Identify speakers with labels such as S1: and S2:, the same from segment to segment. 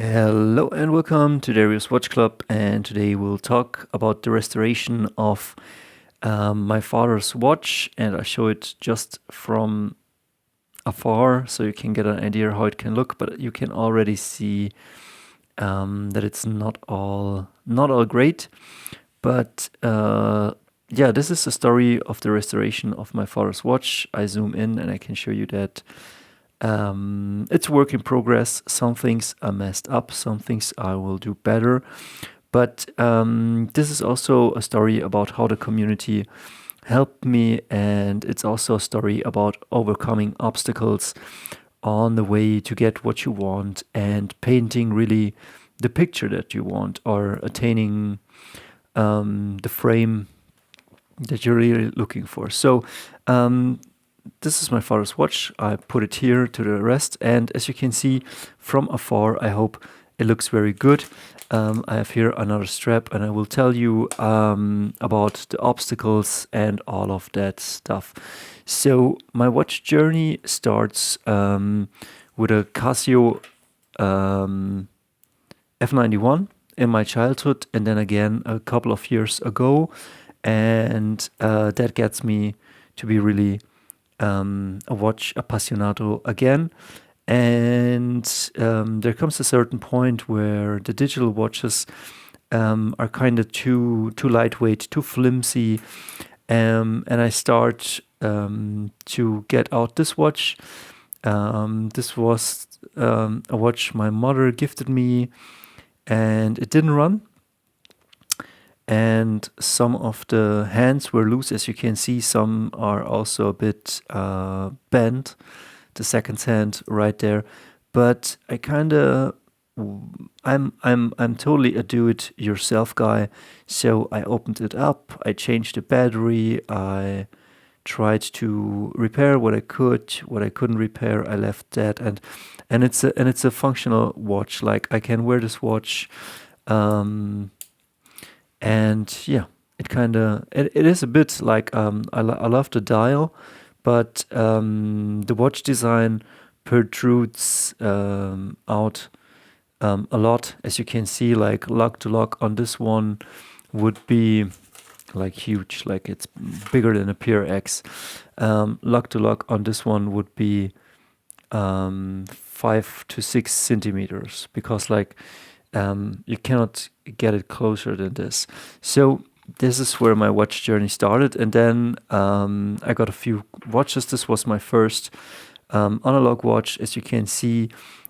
S1: Hello and welcome to Darius Watch Club, and today we'll talk about the restoration of my father's watch, and I show it just from afar so you can get an idea how it can look, but you can already see that it's not all great, but yeah, this is the story of the restoration of my father's watch. I zoom in and I can show you that it's work in progress. Some things are messed up, some things I will do better. But this is also a story about how the community helped me, and it's also a story about overcoming obstacles on the way to get what you want and painting really the picture that you want, or attaining the frame that you're really looking for. So this is my father's watch. I put it here to the rest, and as you can see from afar, I hope it looks very good. I have here another strap, and I will tell you about the obstacles and all of that stuff. So my watch journey starts with a Casio F91 in my childhood, and then again a couple of years ago, and that gets me to be really a watch appassionato again. And there comes a certain point where the digital watches are kind of too lightweight, too flimsy, and I start to get out this watch. This was a watch my mother gifted me, and it didn't run. And some of the hands were loose, as you can see. Some are also a bit bent. The second hand right there, but I kind of I'm totally a do-it-yourself guy. So I opened it up. I changed the battery. I tried to repair what I could. What I couldn't repair, I left that. And it's a functional watch. Like, I can wear this watch. And yeah, it is a bit like I love the dial, but the watch design protrudes out a lot. As you can see, like lock to lock on this one would be like huge, like it's bigger than a PRX. Lock to lock on this one would be 5 to 6 centimeters, because like you cannot get it closer than this. So this is where my watch journey started, and then I got a few watches. This was my first analog watch. As you can see,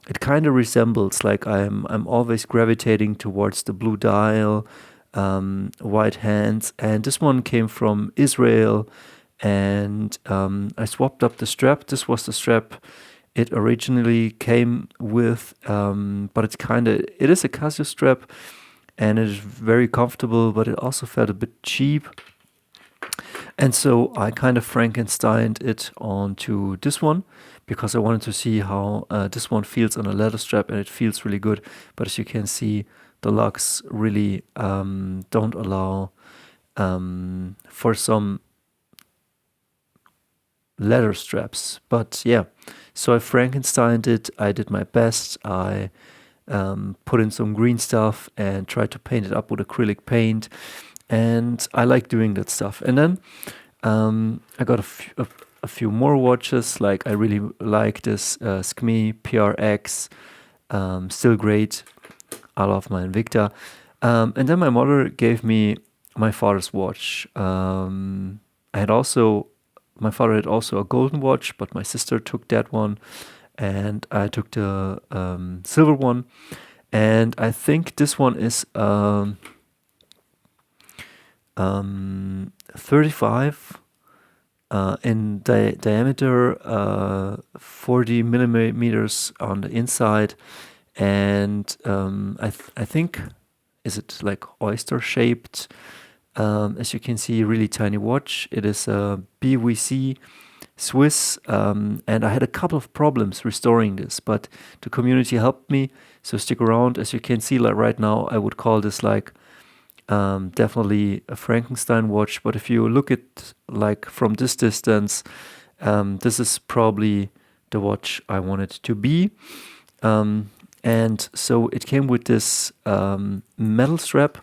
S1: it kind of resembles, like I'm always gravitating towards the blue dial, white hands, and this one came from Israel, and I swapped up the strap. This was the strap it originally came with, but it is a Casio strap, and it is very comfortable, but it also felt a bit cheap. And so I kind of Frankensteined it onto this one, because I wanted to see how this one feels on a leather strap, and it feels really good. But as you can see, the locks really don't allow for some leather straps. But yeah, so I Frankensteined it. I did my best. I put in some green stuff and tried to paint it up with acrylic paint, and I like doing that stuff. And then I got a few more watches. Like, I really like this SKMI PRX, still great. I love my Invicta. And then my mother gave me my father's watch. My father had also a golden watch, but my sister took that one, and I took the silver one. And I think this one is 35 in diameter, 40 millimeters on the inside, and I think, is it like oyster shaped? As you can see, really tiny watch. It is a BVC Swiss, and I had a couple of problems restoring this, but the community helped me, so stick around. As you can see, like right now, I would call this like definitely a Frankenstein watch, but if you look at like from this distance, this is probably the watch I want it to be. And so it came with this metal strap.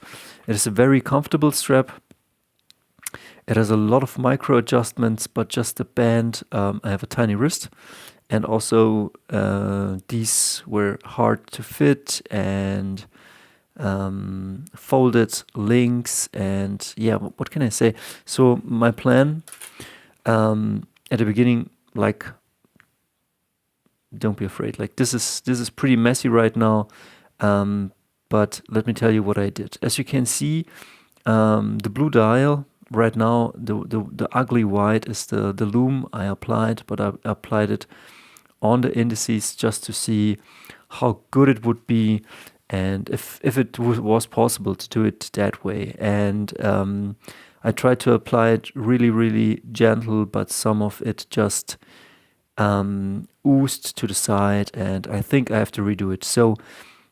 S1: It is a very comfortable strap. It has a lot of micro adjustments, but just the band, I have a tiny wrist. And also these were hard to fit and folded links. And yeah, what can I say? So my plan at the beginning, like, don't be afraid. Like this is pretty messy right now. But let me tell you what I did. As you can see, the blue dial right now, the ugly white is the Lume I applied, but I applied it on the indices just to see how good it would be and if it was possible to do it that way. And I tried to apply it really, really gentle, but some of it just oozed to the side, and I think I have to redo it. So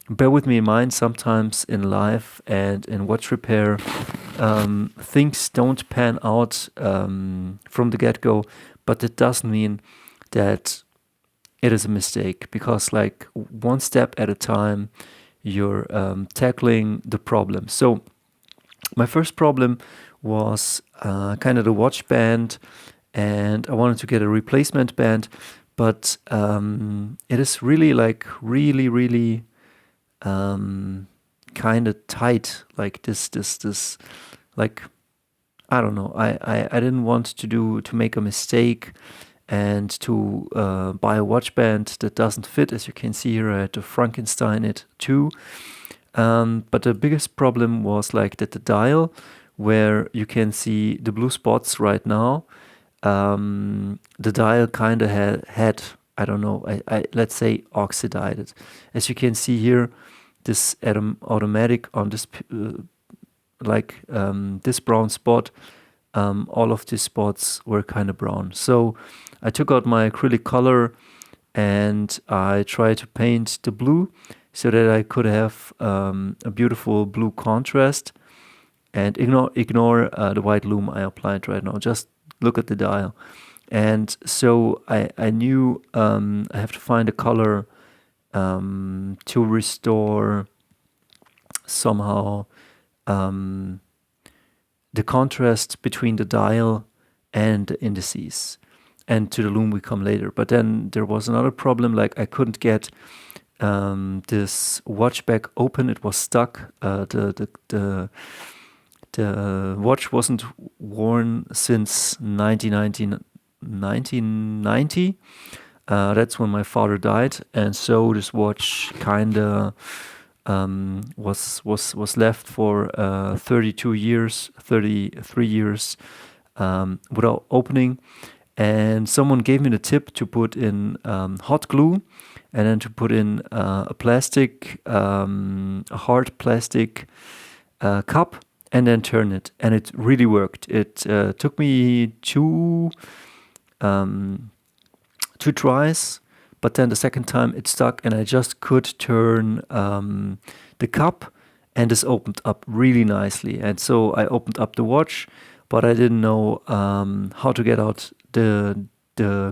S1: bear with me in mind, sometimes in life and in watch repair, things don't pan out from the get-go, but it doesn't mean that it is a mistake, because like one step at a time, you're tackling the problem. So my first problem was kind of the watch band, and I wanted to get a replacement band, but it is really like really kind of tight, like this like, I don't know. I didn't want to make a mistake and to buy a watch band that doesn't fit. As you can see here, I had to Frankenstein it too. But the biggest problem was like that the dial, where you can see the blue spots right now, the dial kind of had, I don't know, I let's say oxidized. As you can see here, this automatic on this this brown spot, all of these spots were kind of brown. So I took out my acrylic color and I tried to paint the blue so that I could have a beautiful blue contrast, and ignore the white Lume I applied right now. Just look at the dial. And so I knew I have to find a color to restore somehow the contrast between the dial and the indices. And to the Lume we come later. But then there was another problem, like I couldn't get this watch back open. It was stuck. The watch wasn't worn since 1990. That's when my father died, and so this watch kinda was left for 33 years without opening. And someone gave me the tip to put in hot glue, and then to put in a hard plastic cup, and then turn it. And it really worked. It took me two tries, but then the second time it stuck, and I just could turn the cup, and this opened up really nicely. And so I opened up the watch, but I didn't know how to get out the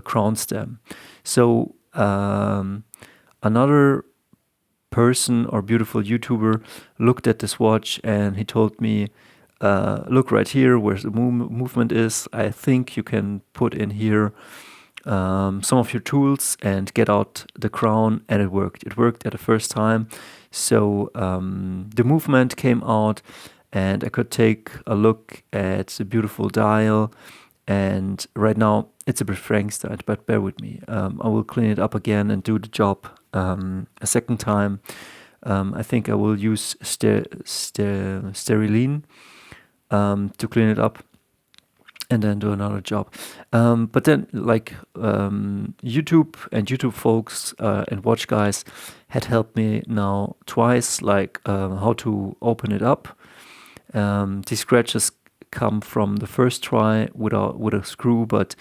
S1: crown stem. So another person or beautiful YouTuber looked at this watch, and he told me, look right here where the movement is. I think you can put in here some of your tools and get out the crown. And it worked. It worked at the first time. So the movement came out, and I could take a look at the beautiful dial. And right now it's a bit Frankenstein, but bear with me. I will clean it up again and do the job a second time. I think I will use Steriline to clean it up, and then do another job. But then, like, YouTube and YouTube folks and watch guys had helped me now twice, like how to open it up. These scratches come from the first try with a screw, but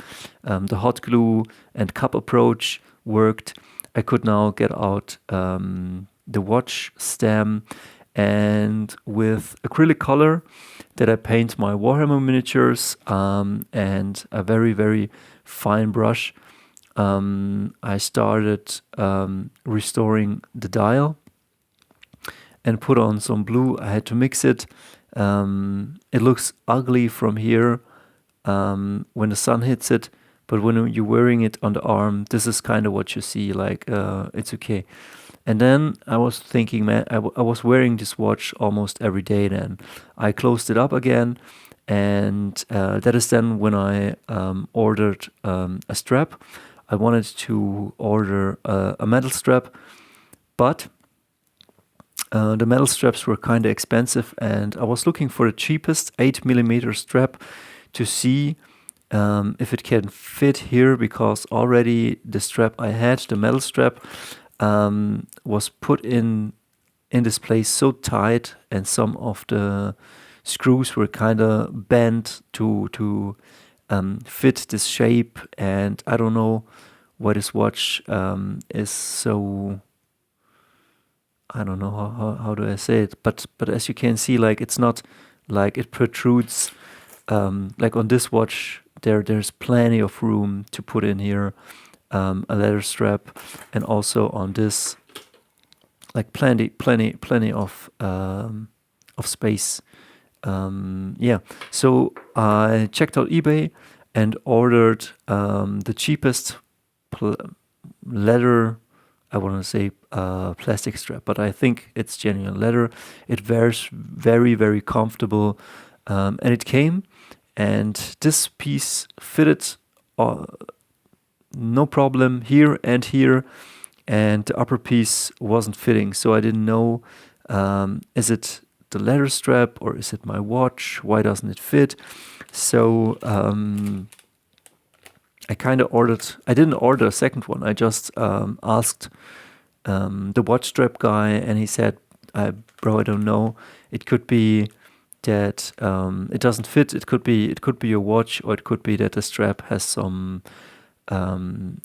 S1: the hot glue and cup approach worked. I could now get out the watch stem, and with acrylic color that I paint my Warhammer miniatures and a very, very fine brush, I started restoring the dial and put on some blue. I had to mix it. It looks ugly from here when the sun hits it, but when you're wearing it on the arm, this is kind of what you see, like it's okay. And then I was thinking, man, I was wearing this watch almost every day then. I closed it up again, and that is then when I ordered a strap. I wanted to order a metal strap, but the metal straps were kind of expensive, and I was looking for the cheapest 8mm strap to see if it can fit here, because already the strap I had, the metal strap, was put in this place so tight, and some of the screws were kind of bent to fit this shape, and I don't know why this watch is so, I don't know how do I say it, but as you can see, like it's not like it protrudes, like on this watch there's plenty of room to put in here a leather strap, and also on this, like plenty of space. Yeah, so I checked out eBay and ordered the cheapest leather, I want to say plastic strap, but I think it's genuine leather. It wears very, very comfortable, and it came, and this piece fitted no problem here and here, and the upper piece wasn't fitting, so I didn't know, is it the leather strap or is it my watch? Why doesn't it fit? So I kind of I didn't order a second one. I just asked the watch strap guy, and he said, bro, I don't know. It could be that it doesn't fit. It could be your watch, or it could be that the strap has some,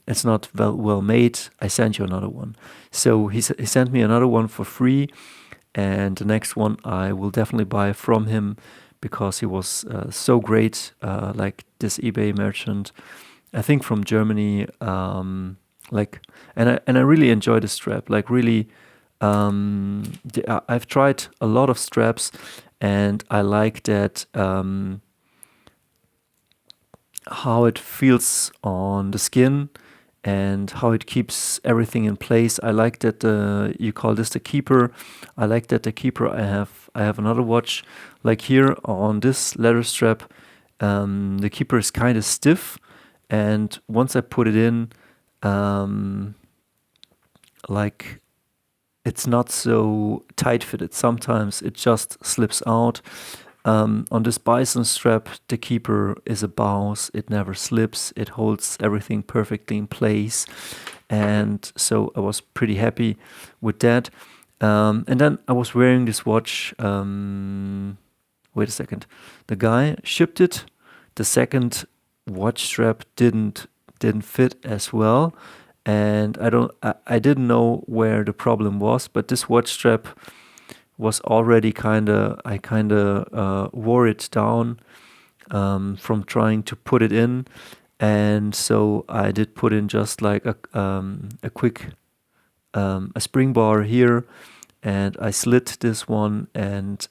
S1: it's not well made. I sent you another one. So he sent me another one for free, and the next one I will definitely buy from him, because he was so great, like this eBay merchant, I think from Germany, like, and I really enjoy the strap, like really. I've tried a lot of straps, and I like that how it feels on the skin and how it keeps everything in place. I like that you call this the keeper. I like that the keeper, I have another watch, like here on this leather strap, the keeper is kind of stiff, and once I put it in, like, it's not so tight fitted. Sometimes it just slips out. On this bison strap, the keeper is a bounce. It never slips. It holds everything perfectly in place. And so I was pretty happy with that. And then I was wearing this watch. Wait a second. The guy shipped it. The second watch strap didn't fit as well. And I didn't know where the problem was, but this watch strap was already I wore it down from trying to put it in, and so I did put in just like a quick a spring bar here, and I slit this one and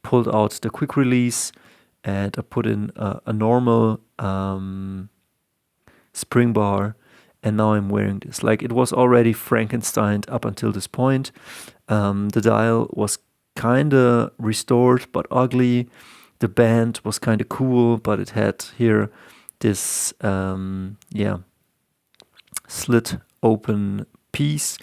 S1: pulled out the quick release, and I put in a normal spring bar. And now I'm wearing this. Like, it was already Frankensteined up until this point. The dial was kind of restored but ugly. The band was kind of cool, but it had here this slit open piece.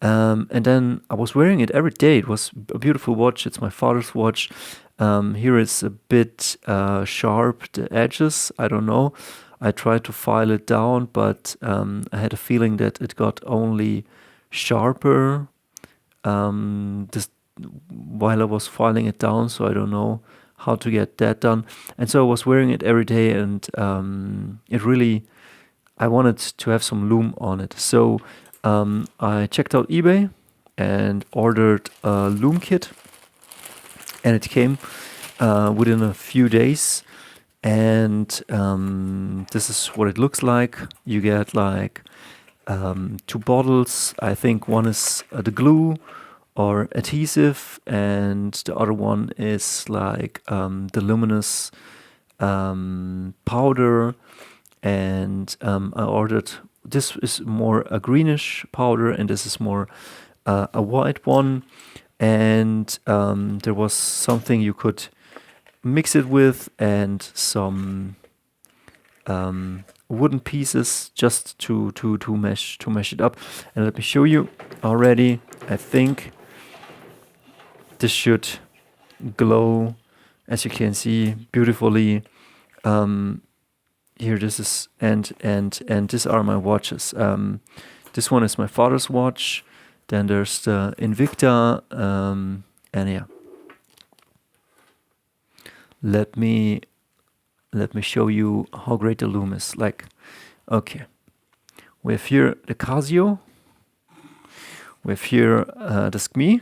S1: And then I was wearing it every day. It was a beautiful watch. It's my father's watch. Here it's a bit sharp, the edges. I don't know. I tried to file it down, but I had a feeling that it got only sharper while I was filing it down, so I don't know how to get that done. And so I was wearing it every day, and I wanted to have some lume on it. So I checked out eBay and ordered a lume kit, and it came within a few days. And this is what it looks like. You get like 2 bottles. I think one is the glue or adhesive, and the other one is like the luminous powder. And I ordered, this is more a greenish powder, and this is more a white one. And there was something you could mix it with, and some wooden pieces just to mesh it up. And let me show you already. I think this should glow, as you can see, beautifully. Here, this is and these are my watches. This one is my father's watch. Then there's the Invicta, and yeah. Let me show you how great the Lume is. Like, okay, we have here the Casio, we have here the SKMI,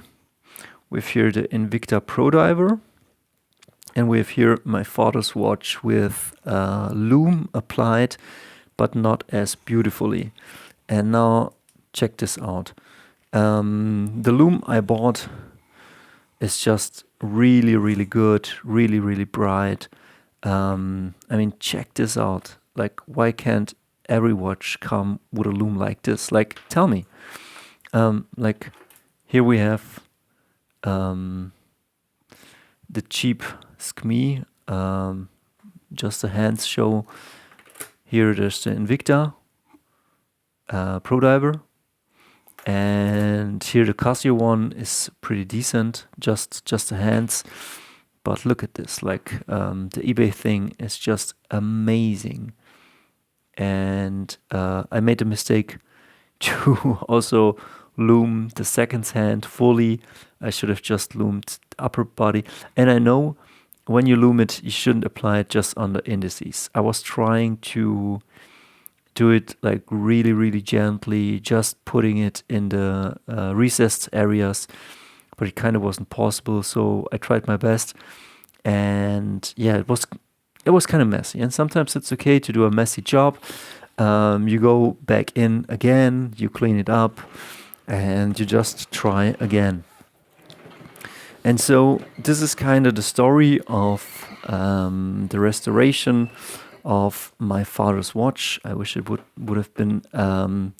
S1: we have here the Invicta Pro Diver, and we have here my father's watch with Lume applied, but not as beautifully. And now check this out. The Lume I bought is just really good, really bright. I mean, check this out. Like, why can't every watch come with a Lume like this? Like, tell me. Like, here we have the cheap SKMI, just the hands show. Here there's the Invicta Pro Diver, and here the Casio one is pretty decent, just the hands. But look at this, like the eBay thing is just amazing. And I made the mistake to also lume the second hand fully. I should have just lumed the upper body. And I know when you lume it, you shouldn't apply it just on the indices. I was trying to do it like really gently, just putting it in the recessed areas, but it kind of wasn't possible. So I tried my best, and yeah, it was kind of messy. And sometimes it's okay to do a messy job. You go back in again, you clean it up, and you just try again. And so this is kind of the story of the restoration of my father's watch. I wish it would have been a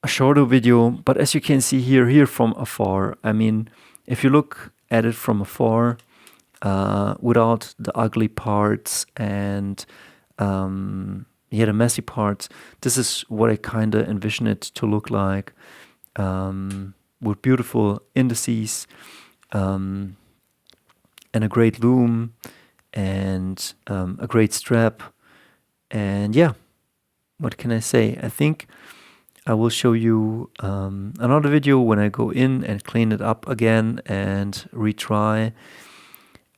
S1: shorter video, but as you can see here from afar, I mean, if you look at it from afar, without the ugly parts and the messy parts, this is what I kind of envision it to look like, with beautiful indices, and a great lume, and a great strap. And yeah, what can I say? I think I will show you another video when I go in and clean it up again and retry.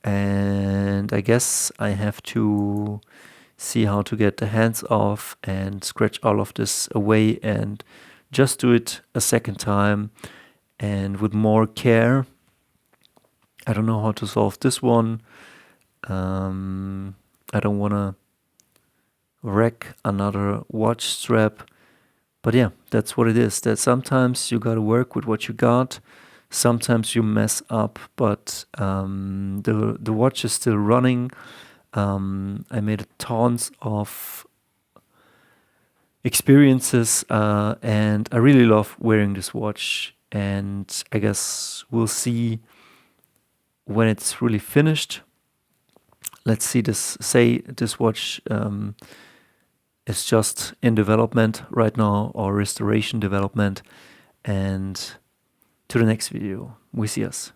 S1: And I guess I have to see how to get the hands off and scratch all of this away and just do it a second time and with more care. I don't know how to solve this one. I don't want to wreck another watch strap. But yeah, that's what it is. That sometimes you gotta work with what you got. Sometimes you mess up, but the watch is still running. I made tons of experiences, and I really love wearing this watch. And I guess we'll see when it's really finished. Let's see this. Say this watch is just in development right now, or restoration development. And to the next video. We see us.